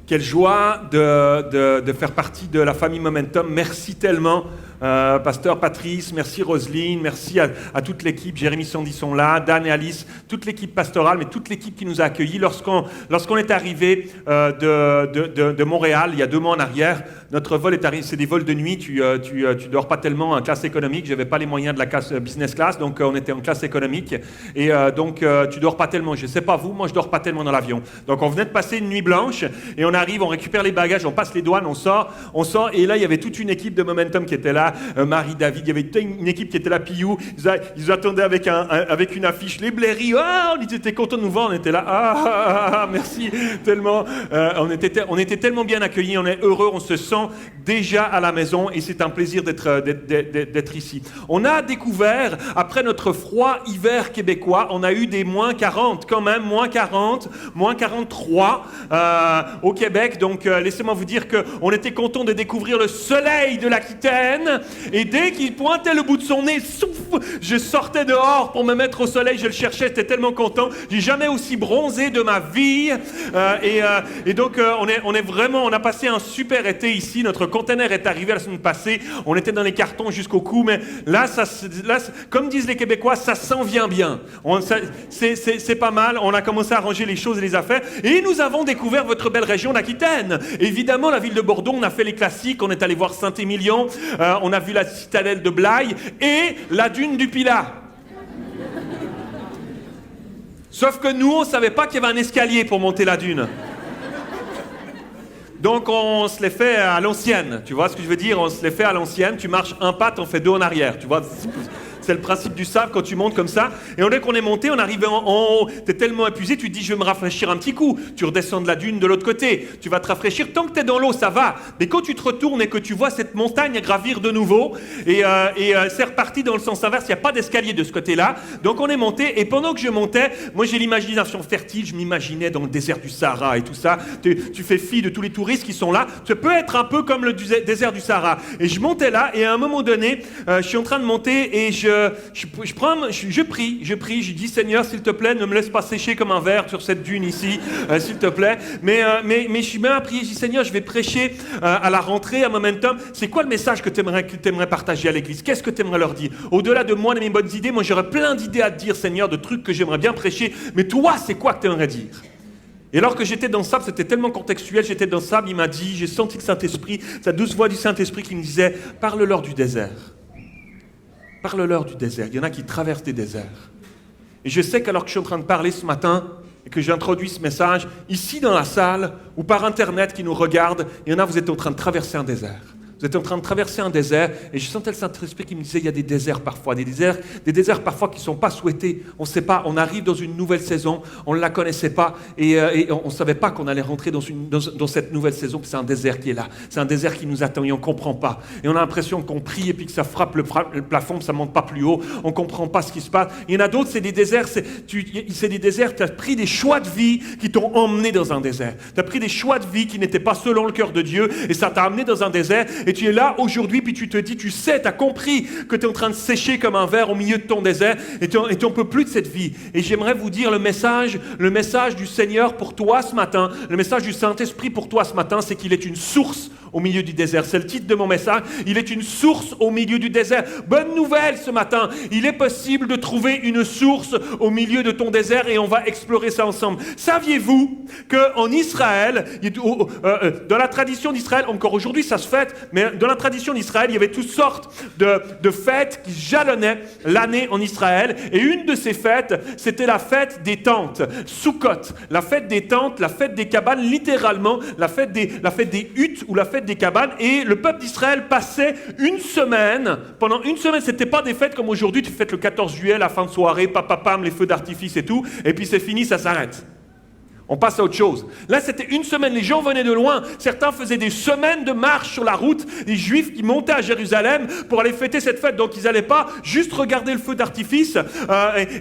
Quelle joie de faire partie de la famille Momentum. Merci tellement, Pasteur Patrice, merci Roselyne, merci à toute l'équipe. Jérémy Sandy sont là, Dan et Alice, toute l'équipe pastorale, mais toute l'équipe qui nous a accueillis. Lorsqu'on est arrivé de Montréal, il y a 2 mois en arrière, notre vol est arrivé, c'est des vols de nuit, tu dors pas tellement en classe économique, j'avais pas les moyens de la classe business class, donc on était en classe économique, et donc tu dors pas tellement, je sais pas vous, moi je dors pas tellement dans l'avion. Donc on venait de passer une nuit blanche, et on arrive, on récupère les bagages, on passe les douanes, on sort, et là il y avait toute une équipe de Momentum qui était là, Marie, David, il y avait une équipe qui était là, Piou, ils attendaient avec une affiche, les Blairy, on était contents de nous voir, on était là, merci, tellement, on était tellement bien accueillis, on est heureux, on se sent déjà à la maison, et c'est un plaisir d'être ici. On a découvert, après notre froid hiver québécois, on a eu des moins 40 quand même, moins 40, moins 43 au Québec, donc laissez-moi vous dire qu'on était content de découvrir le soleil de l'Aquitaine, et dès qu'il pointait le bout de son nez, je sortais dehors pour me mettre au soleil, je le cherchais, j'étais tellement content, j'ai jamais aussi bronzé de ma vie, et donc on a passé un super été ici, notre container est arrivé la semaine passée, on était dans les cartons jusqu'au cou, mais là, comme disent les Québécois, ça s'en vient bien, c'est pas mal, on a commencé à ranger les choses et les affaires, et nous avons découvert votre belle région d'Aquitaine. Évidemment, la ville de Bordeaux, on a fait les classiques, on est allé voir Saint-Émilion, on a vu la citadelle de Blaye et la dune du Pilat. Sauf que nous, on ne savait pas qu'il y avait un escalier pour monter la dune. Donc on se les fait à l'ancienne, tu vois ce que je veux dire? On se les fait à l'ancienne, tu marches un pas, t'en fais 2 en arrière, tu vois? C'est le principe du sable quand tu montes comme ça. Et dès qu'on est monté, on arrivait en haut. Tu es tellement épuisé, tu te dis, je vais me rafraîchir un petit coup. Tu redescends de la dune de l'autre côté. Tu vas te rafraîchir. Tant que tu es dans l'eau, ça va. Mais quand tu te retournes et que tu vois cette montagne gravir de nouveau, et c'est reparti dans le sens inverse, il n'y a pas d'escalier de ce côté-là. Donc on est monté. Et pendant que je montais, moi j'ai l'imagination fertile. Je m'imaginais dans le désert du Sahara et tout ça. Tu fais fi de tous les touristes qui sont là. Ça peut être un peu comme le désert du Sahara. Et je montais là. Et à un moment donné, je suis en train de monter et je prie, je dis Seigneur, s'il te plaît, ne me laisse pas sécher comme un verre sur cette dune ici, s'il te plaît. Mais je suis même à prier, je dis Seigneur, je vais prêcher à la rentrée, à Momentum. C'est quoi le message que tu aimerais partager à l'église? Qu'est-ce que tu aimerais leur dire? Au-delà de moi, de mes bonnes idées, moi j'aurais plein d'idées à te dire, Seigneur, de trucs que j'aimerais bien prêcher. Mais toi, c'est quoi que tu aimerais dire? Et alors que j'étais dans le sable, c'était tellement contextuel, j'étais dans le sable, il m'a dit, j'ai senti le Saint-Esprit, sa douce voix du Saint-Esprit qui me disait, parle-leur du désert. Parle-leur du désert. Il y en a qui traversent des déserts. Et je sais qu'alors que je suis en train de parler ce matin et que j'introduis ce message, ici dans la salle ou par Internet qui nous regarde, il y en a, vous êtes en train de traverser un désert. Vous êtes en train de traverser un désert et je sentais le Saint-Esprit qui me disait il y a des déserts parfois, des déserts parfois qui ne sont pas souhaités. On ne sait pas, on arrive dans une nouvelle saison, on ne la connaissait pas et on ne savait pas qu'on allait rentrer dans cette nouvelle saison, puis c'est un désert qui est là, c'est un désert qui nous attend et on ne comprend pas. Et on a l'impression qu'on prie et puis que ça frappe le plafond, que ça ne monte pas plus haut, on ne comprend pas ce qui se passe. Il y en a d'autres, c'est des déserts, tu as pris des choix de vie qui t'ont emmené dans un désert. Tu as pris des choix de vie qui n'étaient pas selon le cœur de Dieu et ça t'a amené dans un désert. Et tu es là aujourd'hui, puis tu te dis, tu sais, tu as compris que tu es en train de sécher comme un verre au milieu de ton désert, et tu n'en peux plus de cette vie. Et j'aimerais vous dire le message du Seigneur pour toi ce matin, le message du Saint-Esprit pour toi ce matin, c'est qu'il est une source au milieu du désert. C'est le titre de mon message. Il est une source au milieu du désert. Bonne nouvelle ce matin. Il est possible de trouver une source au milieu de ton désert et on va explorer ça ensemble. Saviez-vous qu'en Israël, dans la tradition d'Israël, encore aujourd'hui ça se fête, mais dans la tradition d'Israël, il y avait toutes sortes de fêtes qui jalonnaient l'année en Israël. Et une de ces fêtes, c'était la fête des tentes, Sukkot. La fête des tentes, la fête des cabanes, littéralement, la fête des huttes ou la fête des cabanes. Et le peuple d'Israël passait une semaine. Pendant une semaine, c'était pas des fêtes comme aujourd'hui, tu fêtes le 14 juillet, la fin de soirée, pam, les feux d'artifice et tout. Et puis c'est fini, ça s'arrête. On passe à autre chose. Là, c'était une semaine. Les gens venaient de loin. Certains faisaient des semaines de marche sur la route. Les Juifs qui montaient à Jérusalem pour aller fêter cette fête. Donc, ils n'allaient pas juste regarder le feu d'artifice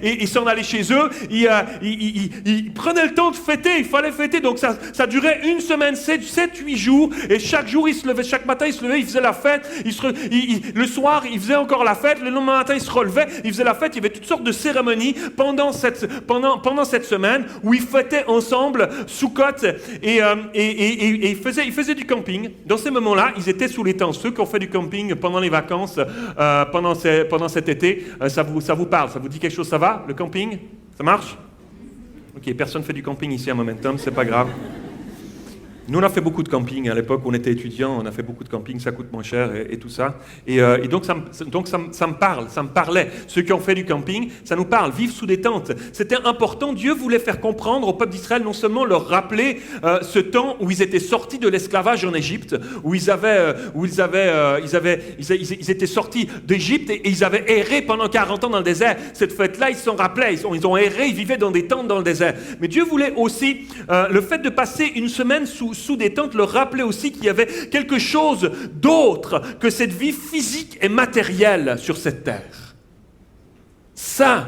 et s'en aller chez eux. Ils prenaient le temps de fêter. Il fallait fêter. Donc, ça durait une semaine, 7-8 jours. Et chaque jour, chaque matin, ils se levaient, ils faisaient la fête. Le soir, ils faisaient encore la fête. Le lendemain matin, ils se relevaient, ils faisaient la fête. Il y avait toutes sortes de cérémonies pendant cette semaine où ils fêtaient ensemble ensemble, Sukkot, et ils faisaient du camping. Dans ces moments-là, ils étaient sous les tentes. Ceux qui ont fait du camping pendant les vacances, pendant cet été, ça vous parle, ça vous dit quelque chose, ça va, le camping? Ça marche? Ok, personne ne fait du camping ici à Momentum, c'est pas grave. Nous, on a fait beaucoup de camping à l'époque où on était étudiants, on a fait beaucoup de camping, ça coûte moins cher et tout ça. Et donc, ça me parle, ça me parlait. Ceux qui ont fait du camping, ça nous parle, vivre sous des tentes. C'était important, Dieu voulait faire comprendre au peuple d'Israël, non seulement leur rappeler ce temps où ils étaient sortis de l'esclavage en Égypte, où ils étaient sortis d'Égypte et ils avaient erré pendant 40 ans dans le désert. Cette fête-là, ils s'en rappelaient, ils ont erré, ils vivaient dans des tentes dans le désert. Mais Dieu voulait aussi, le fait de passer une semaine sous des tentes, leur rappeler aussi qu'il y avait quelque chose d'autre que cette vie physique et matérielle sur cette terre. Ça,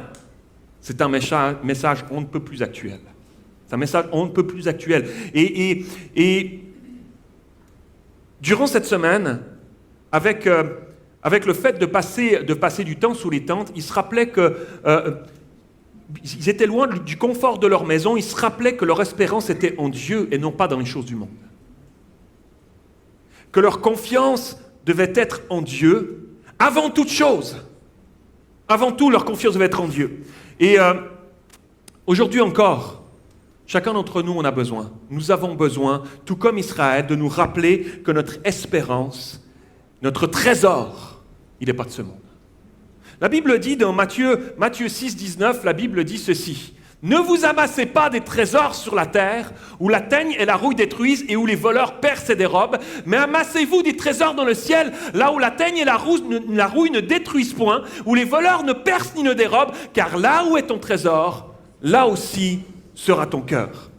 c'est un message on ne peut plus actuel. C'est un message on ne peut plus actuel. Et durant cette semaine, avec le fait de passer du temps sous les tentes, ils se rappelaient que ils étaient loin du confort de leur maison, ils se rappelaient que leur espérance était en Dieu et non pas dans les choses du monde. Que leur confiance devait être en Dieu avant toute chose. Avant tout, leur confiance devait être en Dieu. Et aujourd'hui encore, chacun d'entre nous en a besoin. Nous avons besoin, tout comme Israël, de nous rappeler que notre espérance, notre trésor, il n'est pas de ce monde. La Bible dit dans Matthieu 6, 19, la Bible dit ceci. « Ne vous amassez pas des trésors sur la terre, où la teigne et la rouille détruisent et où les voleurs percent et dérobent, mais amassez-vous des trésors dans le ciel, là où la teigne et la rouille ne détruisent point, où les voleurs ne percent ni ne dérobent, car là où est ton trésor, là aussi sera ton cœur. »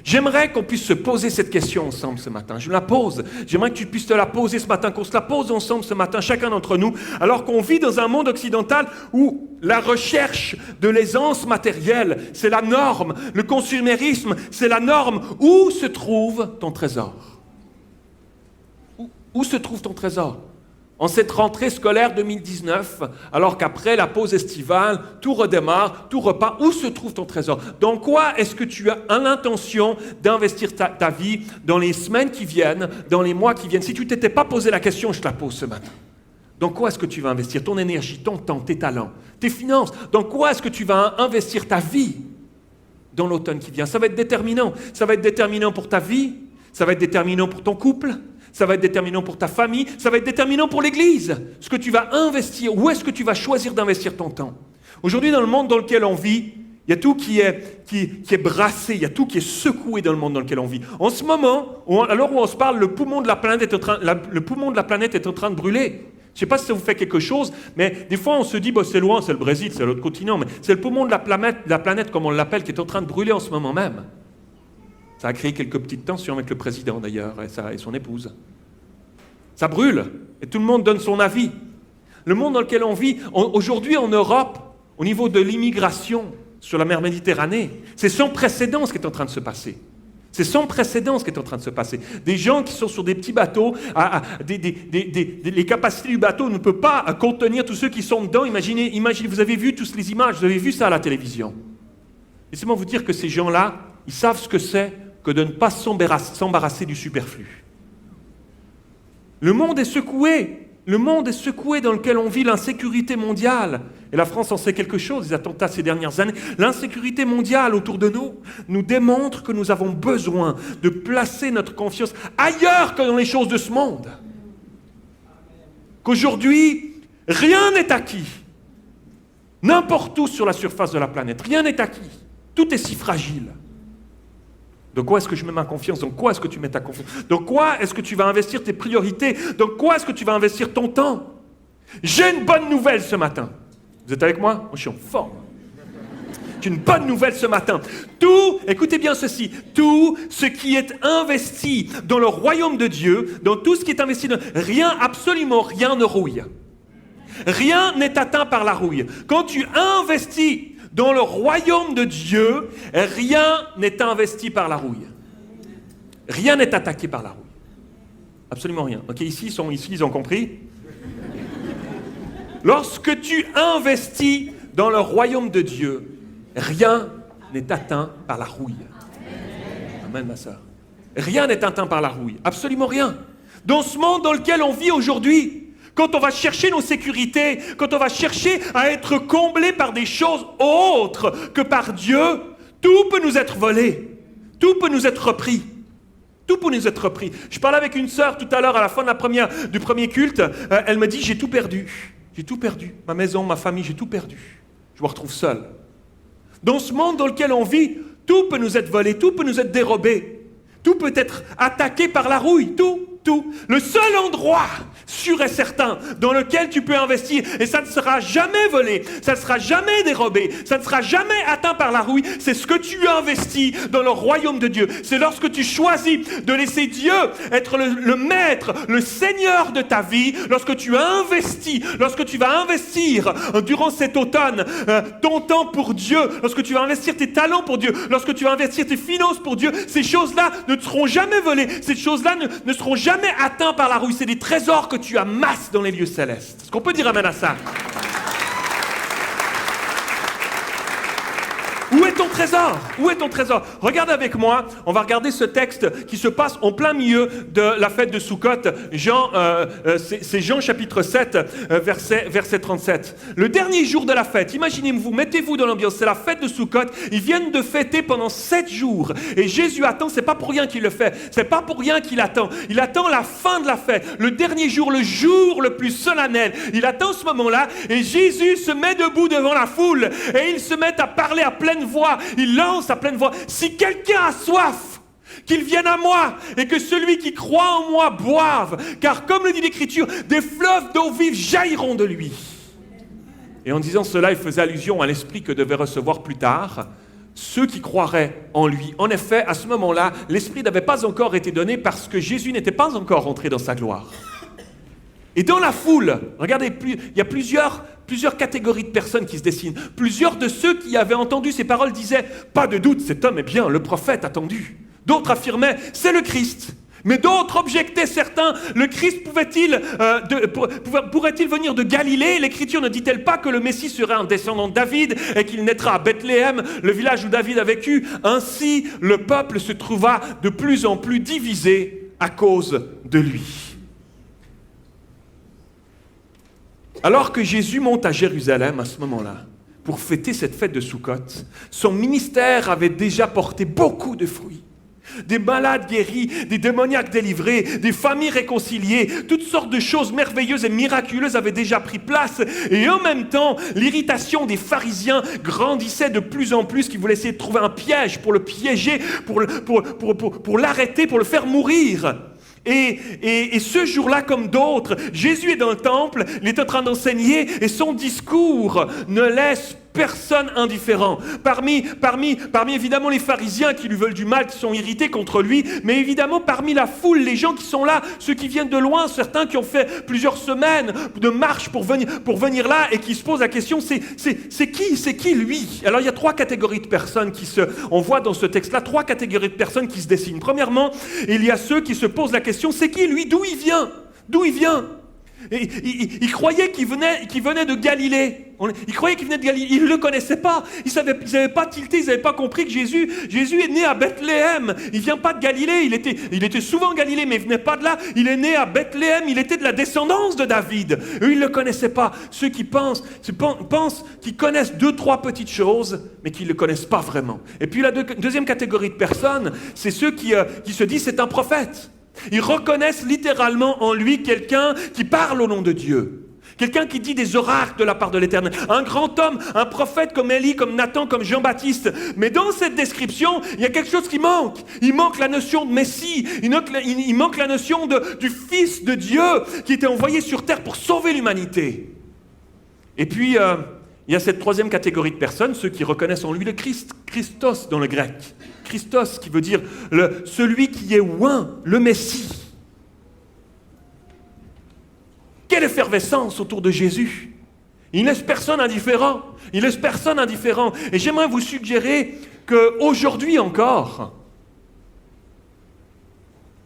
J'aimerais qu'on puisse se poser cette question ensemble ce matin. Je la pose. J'aimerais que tu puisses te la poser ce matin, qu'on se la pose ensemble ce matin, chacun d'entre nous, alors qu'on vit dans un monde occidental où la recherche de l'aisance matérielle, c'est la norme. Le consumérisme, c'est la norme. Où se trouve ton trésor? Où se trouve ton trésor? En cette rentrée scolaire 2019, alors qu'après la pause estivale, tout redémarre, tout repart, où se trouve ton trésor? Dans quoi est-ce que tu as l'intention d'investir ta vie dans les semaines qui viennent, dans les mois qui viennent? Si tu ne t'étais pas posé la question, je te la pose ce matin. Dans quoi est-ce que tu vas investir ton énergie, ton temps, tes talents, tes finances? Dans quoi est-ce que tu vas investir ta vie dans l'automne qui vient? Ça va être déterminant. Ça va être déterminant pour ta vie, ça va être déterminant pour ton couple, ça va être déterminant pour ta famille, ça va être déterminant pour l'Église. Ce que tu vas investir, où est-ce que tu vas choisir d'investir ton temps? Aujourd'hui, dans le monde dans lequel on vit, il y a tout qui est brassé, il y a tout qui est secoué dans le monde dans lequel on vit. En ce moment, alors où on se parle, le poumon de la planète est en train de brûler. Je ne sais pas si ça vous fait quelque chose, mais des fois on se dit, c'est loin, c'est le Brésil, c'est l'autre continent, mais c'est le poumon de la planète, comme on l'appelle, qui est en train de brûler en ce moment même. Ça a créé quelques petites tensions avec le président d'ailleurs et son épouse. Ça brûle et tout le monde donne son avis. Le monde dans lequel on vit, aujourd'hui en Europe, au niveau de l'immigration sur la mer Méditerranée, c'est sans précédent ce qui est en train de se passer. C'est sans précédent ce qui est en train de se passer. Des gens qui sont sur des petits bateaux, les capacités du bateau ne peuvent pas contenir tous ceux qui sont dedans. Imaginez, vous avez vu toutes les images, vous avez vu ça à la télévision. Laissez-moi vous dire que ces gens-là, ils savent ce que c'est que de ne pas s'embarrasser du superflu. Le monde est secoué. Le monde est secoué dans lequel on vit, l'insécurité mondiale. Et la France en sait quelque chose, les attentats ces dernières années. L'insécurité mondiale autour de nous démontre que nous avons besoin de placer notre confiance ailleurs que dans les choses de ce monde. Qu'aujourd'hui, rien n'est acquis. N'importe où sur la surface de la planète, rien n'est acquis. Tout est si fragile. Dans quoi est-ce que je mets ma confiance? Dans quoi est-ce que tu mets ta confiance? Dans quoi est-ce que tu vas investir tes priorités? Dans quoi est-ce que tu vas investir ton temps? J'ai une bonne nouvelle ce matin. Vous êtes avec moi? Moi, je suis en forme. J'ai une bonne nouvelle ce matin. Écoutez bien ceci, tout ce qui est investi dans le royaume de Dieu, dans tout ce qui est investi, rien, absolument rien ne rouille. Rien n'est atteint par la rouille. Quand tu investis dans le royaume de Dieu, rien n'est investi par la rouille. Rien n'est attaqué par la rouille. Absolument rien. Ok, ici, ils ont compris. Lorsque tu investis dans le royaume de Dieu, rien n'est atteint par la rouille. Amen, ma sœur. Rien n'est atteint par la rouille, absolument rien. Dans ce monde dans lequel on vit aujourd'hui, quand on va chercher nos sécurités, quand on va chercher à être comblé par des choses autres que par Dieu, tout peut nous être volé, tout peut nous être repris. Tout peut nous être repris. Je parlais avec une sœur tout à l'heure à la fin du premier culte, elle me dit j'ai tout perdu, ma maison, ma famille, j'ai tout perdu. Je me retrouve seul. Dans ce monde dans lequel on vit, tout peut nous être volé, tout peut nous être dérobé, tout peut être attaqué par la rouille, tout. Le seul endroit sûr et certain dans lequel tu peux investir, et ça ne sera jamais volé, ça ne sera jamais dérobé, ça ne sera jamais atteint par la rouille, c'est ce que tu investis dans le royaume de Dieu. C'est lorsque tu choisis de laisser Dieu être le maître, le Seigneur de ta vie, lorsque tu investis, lorsque tu vas investir durant cet automne ton temps pour Dieu, lorsque tu vas investir tes talents pour Dieu, lorsque tu vas investir tes finances pour Dieu, ces choses-là ne te seront jamais volées, ces choses-là ne seront jamais atteintes par la rouille. C'est des trésors que tu amasses dans les lieux célestes. Est-ce qu'on peut dire amen à ça? Où est ton trésor? Où est ton trésor? Regarde avec moi, on va regarder ce texte qui se passe en plein milieu de la fête de Soukhot. C'est Jean chapitre 7, verset 37. Le dernier jour de la fête, imaginez-vous, mettez-vous dans l'ambiance, c'est la fête de Soukhot. Ils viennent de fêter pendant 7 jours. Et Jésus attend, c'est pas pour rien qu'il le fait, c'est pas pour rien qu'il attend. Il attend la fin de la fête, le dernier jour, le jour le plus solennel. Il attend ce moment-là et Jésus se met debout devant la foule et il se met à parler à pleine voix, il lance à pleine voix, si quelqu'un a soif, qu'il vienne à moi et que celui qui croit en moi boive, car comme le dit l'Écriture, des fleuves d'eau vive jailliront de lui. Et en disant cela, il faisait allusion à l'esprit que devaient recevoir plus tard ceux qui croiraient en lui. En effet, à ce moment-là, l'esprit n'avait pas encore été donné parce que Jésus n'était pas encore entré dans sa gloire. Et dans la foule, regardez, il y a plusieurs catégories de personnes qui se dessinent. Plusieurs de ceux qui avaient entendu ces paroles disaient « Pas de doute, cet homme est bien le prophète attendu ». D'autres affirmaient « C'est le Christ ». Mais d'autres objectaient certains, le Christ pourrait-il venir de Galilée? L'Écriture ne dit-elle pas que le Messie serait un descendant de David et qu'il naîtra à Bethléem, le village où David a vécu? Ainsi, le peuple se trouva de plus en plus divisé à cause de lui. Alors que Jésus monte à Jérusalem à ce moment-là, pour fêter cette fête de Soukhot, son ministère avait déjà porté beaucoup de fruits. Des malades guéris, des démoniaques délivrés, des familles réconciliées, toutes sortes de choses merveilleuses et miraculeuses avaient déjà pris place. Et en même temps, l'irritation des pharisiens grandissait de plus en plus, qui voulaient essayer de trouver un piège pour le piéger, pour l'arrêter, pour le faire mourir. Et ce jour-là, comme d'autres, Jésus est dans le temple, il est en train d'enseigner et son discours ne laisse personne indifférent. Parmi évidemment les pharisiens qui lui veulent du mal, qui sont irrités contre lui, mais évidemment parmi la foule, les gens qui sont là, ceux qui viennent de loin, certains qui ont fait plusieurs semaines de marche pour venir là et qui se posent la question, c'est qui lui? Alors il y a 3 catégories de personnes on voit dans ce texte-là 3 catégories de personnes qui se dessinent. Premièrement, il y a ceux qui se posent la question, c'est qui lui? D'où il vient? Et il croyait qu'il venait de Galilée. Il croyait qu'il venait de Galilée. Ils ne le connaissaient pas. Ils n'avaient pas tilté, ils n'avaient pas compris que Jésus est né à Bethléem. Il ne vient pas de Galilée. Il était souvent en Galilée, mais il ne venait pas de là. Il est né à Bethléem. Il était de la descendance de David. Eux, ils ne le connaissaient pas. Ceux qui pensent qu'ils connaissent 2-3 petites choses, mais qu'ils ne le connaissent pas vraiment. Et puis la deuxième catégorie de personnes, c'est ceux qui se disent c'est un prophète. Ils reconnaissent littéralement en lui quelqu'un qui parle au nom de Dieu. Quelqu'un qui dit des oracles de la part de l'Éternel. Un grand homme, un prophète comme Élie, comme Nathan, comme Jean-Baptiste. Mais dans cette description, il y a quelque chose qui manque. Il manque la notion de Messie. Il manque la notion du Fils de Dieu qui était envoyé sur terre pour sauver l'humanité. Et puis, il y a cette 3e catégorie de personnes, ceux qui reconnaissent en lui le Christ, Christos dans le grec. Christos qui veut dire celui qui est oint, le Messie. Quelle effervescence autour de Jésus. Il ne laisse personne indifférent. Et j'aimerais vous suggérer qu'aujourd'hui encore,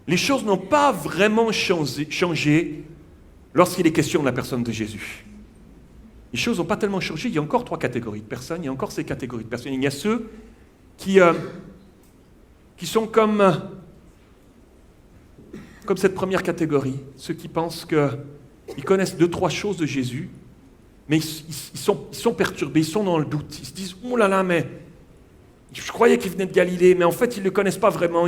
les choses n'ont pas vraiment changé lorsqu'il est question de la personne de Jésus. Les choses n'ont pas tellement changé. Il y a encore 3 catégories de personnes. Il y a encore ces catégories de personnes. Il y a ceux qui qui sont comme cette première catégorie, ceux qui pensent qu'ils connaissent 2-3 choses de Jésus, mais ils sont perturbés, ils sont dans le doute. Ils se disent « Oh là là, mais je croyais qu'il venait de Galilée, mais en fait, ils ne le connaissent pas vraiment. »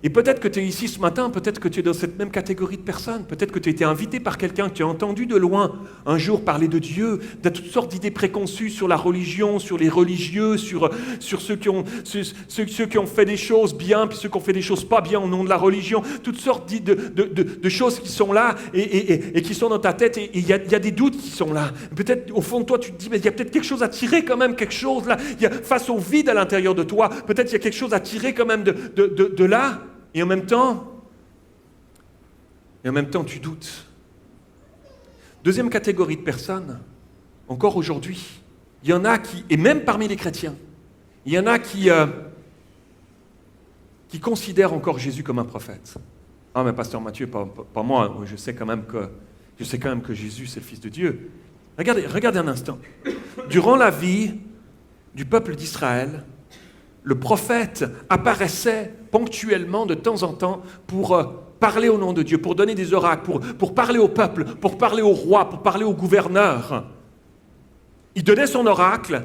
Et peut-être que tu es ici ce matin, peut-être que tu es dans cette même catégorie de personnes, peut-être que tu as été invité par quelqu'un, que tu as entendu de loin un jour parler de Dieu, de toutes sortes d'idées préconçues sur la religion, sur les religieux, sur ceux qui ont fait des choses bien, puis ceux qui ont fait des choses pas bien au nom de la religion, toutes sortes de choses qui sont là et qui sont dans ta tête, et il y a des doutes qui sont là. Peut-être au fond de toi, tu te dis, mais il y a peut-être quelque chose à tirer quand même, quelque chose là, face au vide à l'intérieur de toi, peut-être il y a quelque chose à tirer quand même de là. Et en même temps, tu doutes. Deuxième catégorie de personnes, encore aujourd'hui, il y en a qui, et même parmi les chrétiens, il y en a qui considèrent encore Jésus comme un prophète. Ah mais pasteur Mathieu, pas moi, je sais quand même que Jésus c'est le Fils de Dieu. Regardez un instant. Durant la vie du peuple d'Israël, le prophète apparaissait ponctuellement de temps en temps pour parler au nom de Dieu, pour donner des oracles, pour parler au peuple, pour parler au roi, pour parler au gouverneur. Il donnait son oracle,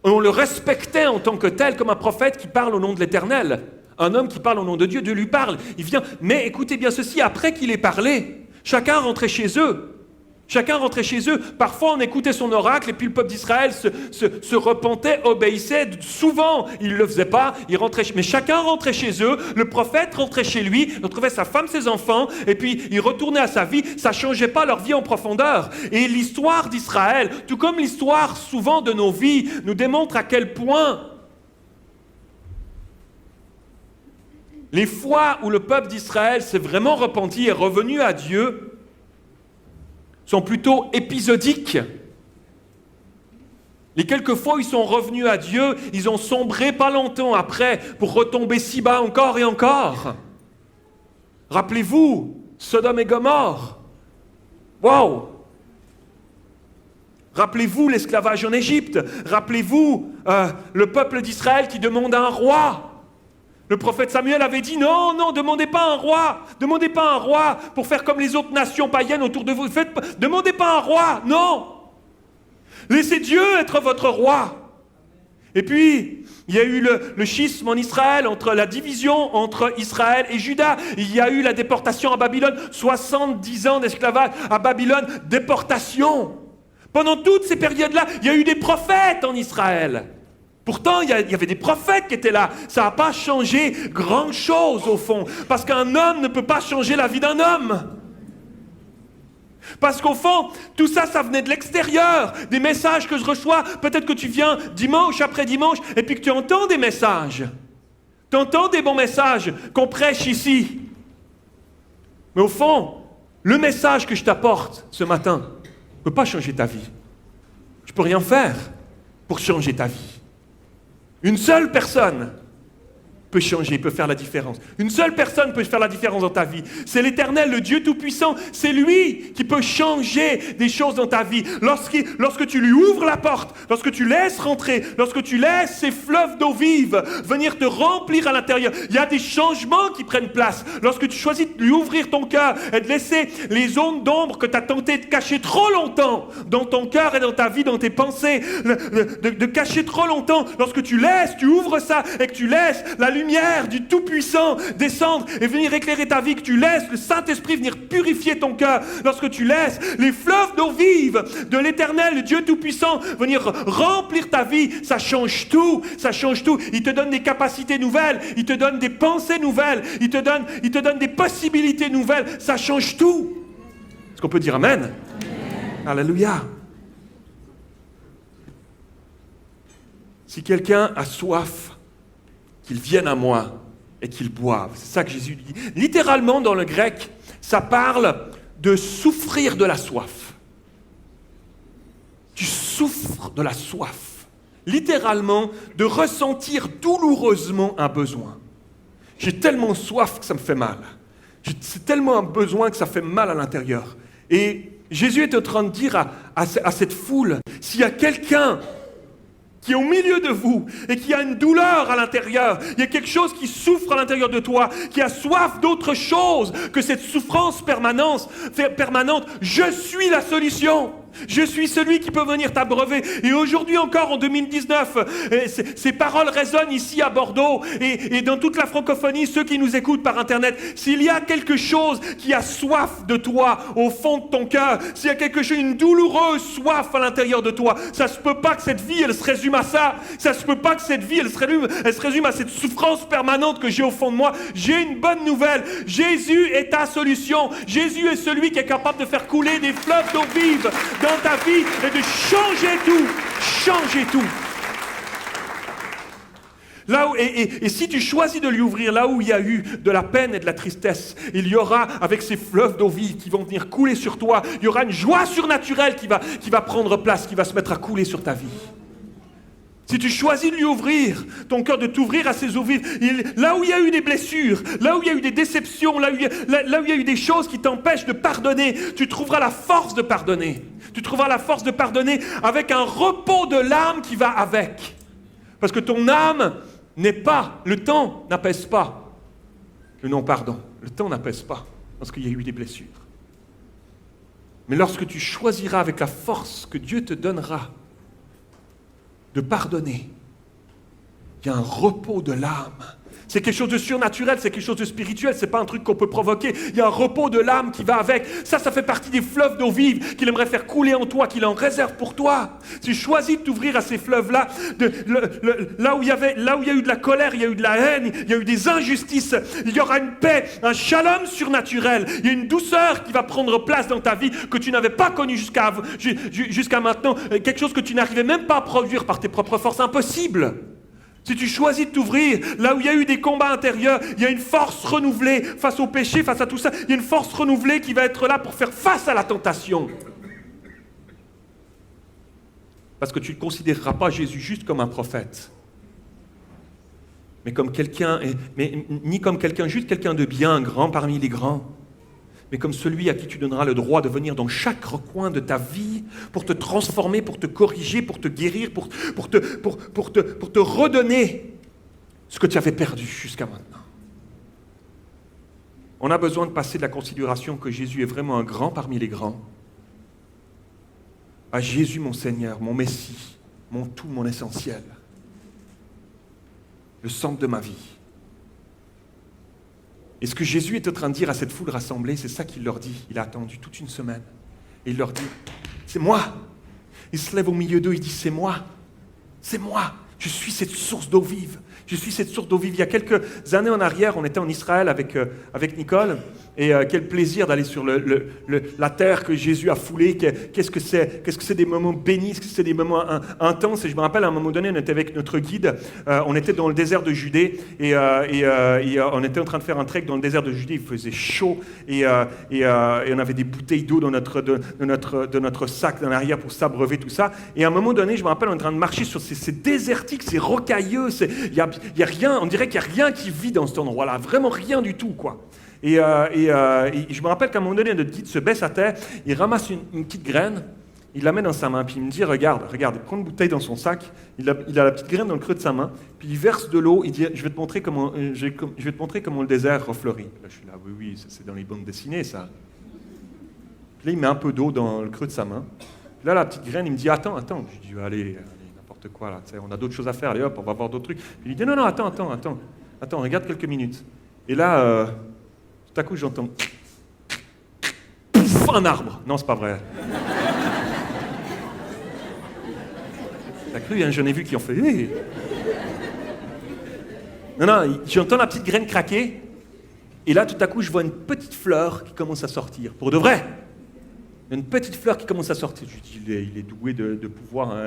et on le respectait en tant que tel, comme un prophète qui parle au nom de l'Éternel. Un homme qui parle au nom de Dieu, Dieu lui parle. Il vient, mais écoutez bien ceci, après qu'il ait parlé, chacun rentrait chez eux. Chacun rentrait chez eux. Parfois, on écoutait son oracle et puis le peuple d'Israël se repentait, obéissait. Souvent, il ne le faisait pas. Il rentrait, mais chacun rentrait chez eux. Le prophète rentrait chez lui, retrouvait sa femme, ses enfants, et puis il retournait à sa vie. Ça ne changeait pas leur vie en profondeur. Et l'histoire d'Israël, tout comme l'histoire souvent de nos vies, nous démontre à quel point les fois où le peuple d'Israël s'est vraiment repenti et revenu à Dieu sont plutôt épisodiques. Les quelques fois où ils sont revenus à Dieu, ils ont sombré pas longtemps après pour retomber si bas encore et encore. Rappelez-vous, Sodome et Gomorrhe. Wow! Rappelez-vous l'esclavage en Égypte. Rappelez-vous le peuple d'Israël qui demande un roi. Le prophète Samuel avait dit, non, demandez pas un roi pour faire comme les autres nations païennes autour de vous. Demandez pas un roi, non. Laissez Dieu être votre roi. Et puis, il y a eu le schisme en Israël, entre la division entre Israël et Juda. Il y a eu la déportation à Babylone, 70 ans d'esclavage à Babylone, déportation. Pendant toutes ces périodes-là, il y a eu des prophètes en Israël. Pourtant, il y avait des prophètes qui étaient là. Ça n'a pas changé grand-chose au fond. Parce qu'un homme ne peut pas changer la vie d'un homme. Parce qu'au fond, tout ça, ça venait de l'extérieur. Des messages que je reçois. Peut-être que tu viens dimanche après dimanche et puis que tu entends des messages. Tu entends des bons messages qu'on prêche ici. Mais au fond, le message que je t'apporte ce matin ne peut pas changer ta vie. Je ne peux rien faire pour changer ta vie. Une seule personne peut changer, peut faire la différence. Une seule personne peut faire la différence dans ta vie. C'est l'Éternel, le Dieu Tout-Puissant. C'est lui qui peut changer des choses dans ta vie. Lorsque tu lui ouvres la porte, lorsque tu laisses rentrer, lorsque tu laisses ces fleuves d'eau vive venir te remplir à l'intérieur, il y a des changements qui prennent place. Lorsque tu choisis de lui ouvrir ton cœur et de laisser les zones d'ombre que tu as tenté de cacher trop longtemps dans ton cœur et dans ta vie, dans tes pensées, de cacher trop longtemps, lorsque tu ouvres ça et que tu laisses la lumière du Tout-Puissant descendre et venir éclairer ta vie, que tu laisses le Saint-Esprit venir purifier ton cœur, lorsque tu laisses les fleuves d'eau vive de l'Éternel, le Dieu Tout-Puissant, venir remplir ta vie, ça change tout, ça change tout. Il te donne des capacités nouvelles, il te donne des pensées nouvelles, il te donne des possibilités nouvelles, ça change tout. Est-ce qu'on peut dire Amen? Alléluia. Si quelqu'un a soif, qu'il vienne à moi et qu'il boive. C'est ça que Jésus dit. Littéralement, dans le grec, ça parle de souffrir de la soif. Tu souffres de la soif. Littéralement, de ressentir douloureusement un besoin. J'ai tellement soif que ça me fait mal. C'est tellement un besoin que ça fait mal à l'intérieur. Et Jésus est en train de dire à cette foule, s'il y a quelqu'un qui est au milieu de vous et qui a une douleur à l'intérieur, il y a quelque chose qui souffre à l'intérieur de toi, qui a soif d'autre chose que cette souffrance permanente, je suis la solution. Je suis celui qui peut venir t'abreuver. Et aujourd'hui encore, en 2019, ces paroles résonnent ici à Bordeaux et dans toute la francophonie, ceux qui nous écoutent par Internet. S'il y a quelque chose qui a soif de toi au fond de ton cœur, s'il y a quelque chose, une douloureuse soif à l'intérieur de toi, ça se peut pas que cette vie, elle se résume à ça. Ça se peut pas que cette vie, elle se résume à cette souffrance permanente que j'ai au fond de moi. J'ai une bonne nouvelle. Jésus est ta solution. Jésus est celui qui est capable de faire couler des fleuves d'eau vive dans ta vie et de changer tout. Changer tout. Là où, et si tu choisis de lui ouvrir là où il y a eu de la peine et de la tristesse, il y aura, avec ces fleuves d'eau vive qui vont venir couler sur toi, il y aura une joie surnaturelle qui va prendre place, qui va se mettre à couler sur ta vie. Si tu choisis de lui ouvrir ton cœur, de t'ouvrir à ses eaux vives, là où il y a eu des blessures, là où il y a eu des déceptions, là où il y a eu des choses qui t'empêchent de pardonner, tu trouveras la force de pardonner. Tu trouveras la force de pardonner avec un repos de l'âme qui va avec. Parce que ton âme n'est pas, le temps n'apaise pas le non-pardon. Le temps n'apaise pas parce qu'il y a eu des blessures. Mais lorsque tu choisiras avec la force que Dieu te donnera de pardonner, il y a un repos de l'âme. C'est quelque chose de surnaturel, c'est quelque chose de spirituel, c'est pas un truc qu'on peut provoquer. Il y a un repos de l'âme qui va avec. Ça fait partie des fleuves d'eau vive qu'il aimerait faire couler en toi, qu'il en réserve pour toi. Tu choisis de t'ouvrir à ces fleuves-là, là où il y a eu de la colère, il y a eu de la haine, il y a eu des injustices, il y aura une paix, un shalom surnaturel, il y a une douceur qui va prendre place dans ta vie que tu n'avais pas connue jusqu'à maintenant, quelque chose que tu n'arrivais même pas à produire par tes propres forces, impossible. Si tu choisis de t'ouvrir, là où il y a eu des combats intérieurs, il y a une force renouvelée face au péché, face à tout ça. Il y a une force renouvelée qui va être là pour faire face à la tentation. Parce que tu ne considéreras pas Jésus juste comme un prophète, mais comme quelqu'un, ni comme quelqu'un, juste quelqu'un de bien, grand parmi les grands, mais comme celui à qui tu donneras le droit de venir dans chaque recoin de ta vie pour te transformer, pour te corriger, pour te guérir, pour te redonner ce que tu avais perdu jusqu'à maintenant. On a besoin de passer de la considération que Jésus est vraiment un grand parmi les grands à Jésus mon Seigneur, mon Messie, mon tout, mon essentiel, le centre de ma vie. Et ce que Jésus est en train de dire à cette foule rassemblée, c'est ça qu'il leur dit. Il a attendu toute une semaine. Et il leur dit, c'est moi. Il se lève au milieu d'eux, il dit, c'est moi. C'est moi. Je suis cette source d'eau vive. Je suis cette source d'eau vive. Il y a quelques années en arrière, on était en Israël avec Nicole. Et quel plaisir d'aller sur la terre que Jésus a foulée. Qu'est-ce que c'est des moments bénis, qu'est-ce que c'est des moments intenses. Et je me rappelle, à un moment donné, on était avec notre guide. On était dans le désert de Judée. Et on était en train de faire un trek dans le désert de Judée. Il faisait chaud. Et on avait des bouteilles d'eau dans notre sac dans l'arrière pour s'abreuver, tout ça. Et à un moment donné, je me rappelle, on est en train de marcher sur ces désertiques, c'est rocailleux. Il y a rien, on dirait qu'il n'y a rien qui vit dans cet endroit-là. Vraiment rien du tout, quoi. Et je me rappelle qu'à un moment donné, notre guide se baisse à terre, il ramasse une petite graine, il la met dans sa main, puis il me dit, regarde, il prend une bouteille dans son sac, il a la petite graine dans le creux de sa main, puis il verse de l'eau, il dit, je vais te montrer comment le désert refleurit. Là, je suis là, oui, c'est dans les bandes dessinées, ça. Puis là, il met un peu d'eau dans le creux de sa main. Puis là, la petite graine, il me dit, attends. Je dis, allez, n'importe quoi, là, on a d'autres choses à faire, allez hop, on va voir d'autres trucs. Puis il dit, non, attends, regarde quelques minutes. Et là, tout à coup, j'entends pouf, un arbre. Non, c'est pas vrai. T'as cru, hein, j'en ai vu qui ont fait. Hey. Non, j'entends la petite graine craquer. Et là, tout à coup, je vois une petite fleur qui commence à sortir. Pour de vrai. Une petite fleur qui commence à sortir. Je dis, il est doué de pouvoirs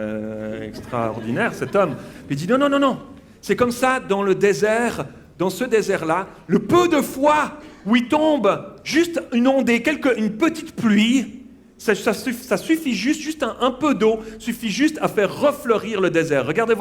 extraordinaires, cet homme. Puis il dit, non. C'est comme ça, dans le désert, dans ce désert-là, le peu de fois où il tombe juste une ondée, une petite pluie, ça suffit juste un peu d'eau, suffit juste à faire refleurir le désert. Regardez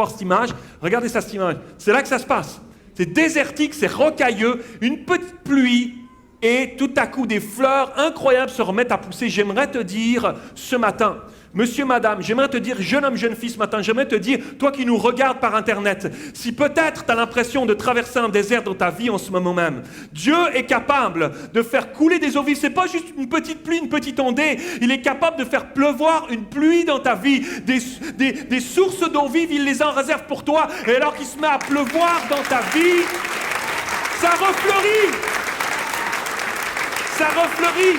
cette image. C'est là que ça se passe. C'est désertique, c'est rocailleux, une petite pluie et tout à coup des fleurs incroyables se remettent à pousser. J'aimerais te dire ce matin, monsieur, madame, j'aimerais te dire, jeune homme, jeune fille ce matin, j'aimerais te dire, toi qui nous regardes par Internet, si peut-être tu as l'impression de traverser un désert dans ta vie en ce moment même, Dieu est capable de faire couler des eaux vives. Ce n'est pas juste une petite pluie, une petite ondée. Il est capable de faire pleuvoir une pluie dans ta vie. Des sources d'eau vive, il les en réserve pour toi. Et alors qu'il se met à pleuvoir dans ta vie, ça refleurit. Ça refleurit.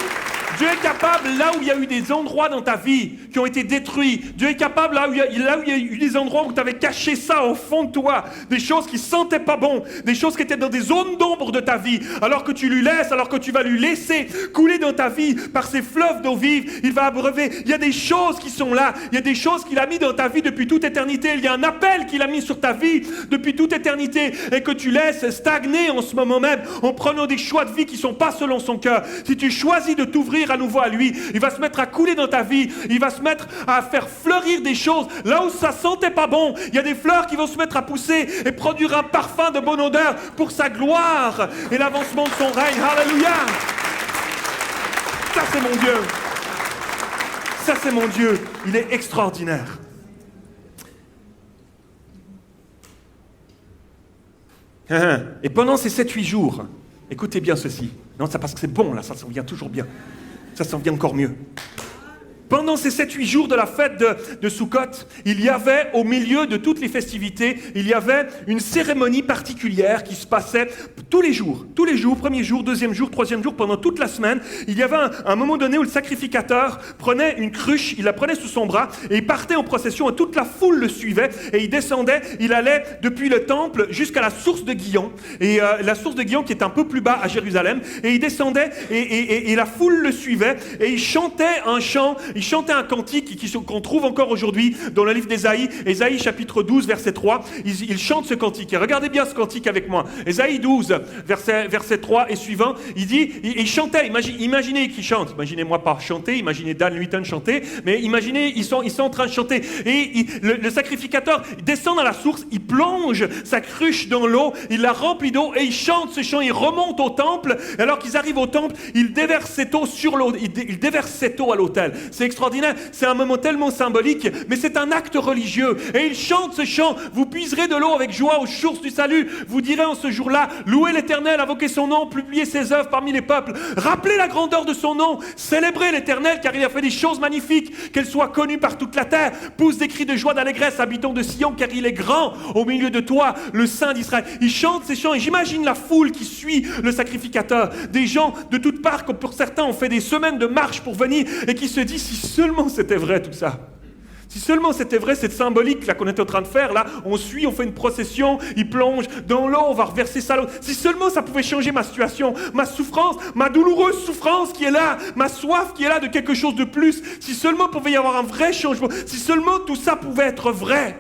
Dieu est capable, là où il y a eu des endroits dans ta vie qui ont été détruits, Dieu est capable, là où il y a eu des endroits où tu avais caché ça au fond de toi, des choses qui sentaient pas bon, des choses qui étaient dans des zones d'ombre de ta vie, alors que tu lui laisses, alors que tu vas lui laisser couler dans ta vie par ces fleuves d'eau vive, il va abreuver. Il y a des choses qui sont là, il y a des choses qu'il a mis dans ta vie depuis toute éternité, il y a un appel qu'il a mis sur ta vie depuis toute éternité et que tu laisses stagner en ce moment même en prenant des choix de vie qui ne sont pas selon son cœur. Si tu choisis de t'ouvrir à nouveau à lui, il va se mettre à couler dans ta vie, il va se mettre à faire fleurir des choses là où ça sentait pas bon. Il y a des fleurs qui vont se mettre à pousser et produire un parfum de bonne odeur pour sa gloire et l'avancement de son règne. Alléluia. Ça c'est mon Dieu, ça c'est mon Dieu, il est extraordinaire. Et pendant ces 7-8 jours, écoutez bien ceci, non, ça parce que c'est bon là, ça s'en vient toujours bien. Ça s'en vient encore mieux. Pendant ces 7-8 jours de la fête de Sukkot, il y avait, au milieu de toutes les festivités, il y avait une cérémonie particulière qui se passait tous les jours, premier jour, deuxième jour, troisième jour, pendant toute la semaine. Il y avait un moment donné où le sacrificateur prenait une cruche, il la prenait sous son bras et il partait en procession et toute la foule le suivait et il descendait, il allait depuis le temple jusqu'à la source de Guillon, et la source de Guillon qui est un peu plus bas à Jérusalem, et il descendait et la foule le suivait et il chantait un chant. Il chantait un cantique qu'on trouve encore aujourd'hui dans le livre d'Ésaïe, Ésaïe chapitre 12, verset 3. Il chante ce cantique. Et regardez bien ce cantique avec moi. Ésaïe 12, verset 3 et suivant. Il dit, il chantait, imaginez qu'il chante. Imaginez-moi pas chanter, imaginez Dan Luyten chanter, mais imaginez, ils sont en train de chanter. Et le sacrificateur descend dans la source, il plonge sa cruche dans l'eau, il la remplit d'eau et il chante ce chant. Il remonte au temple. Et alors qu'ils arrivent au temple, il déverse cette eau sur l'eau, il déverse cette eau à l'autel. C'est extraordinaire, c'est un moment tellement symbolique, mais c'est un acte religieux. Et il chante ce chant, vous puiserez de l'eau avec joie aux sources du salut. Vous direz en ce jour-là, louez l'Éternel, invoquez son nom, publiez ses œuvres parmi les peuples. Rappelez la grandeur de son nom, célébrez l'Éternel, car il a fait des choses magnifiques, qu'elles soient connues par toute la terre. Pousse des cris de joie d'allégresse, habitants de Sion, car il est grand au milieu de toi, le Saint d'Israël. Il chante ces chants, et j'imagine la foule qui suit le sacrificateur. Des gens de toutes parts, comme pour certains ont fait des semaines de marche pour venir, et qui se disent, si seulement c'était vrai tout ça. Si seulement c'était vrai, cette symbolique là qu'on est en train de faire, là, on suit, on fait une procession, il plonge dans l'eau, on va reverser ça à l'eau. Si seulement ça pouvait changer ma situation, ma souffrance, ma douloureuse souffrance qui est là, ma soif qui est là de quelque chose de plus. Si seulement pouvait y avoir un vrai changement, si seulement tout ça pouvait être vrai.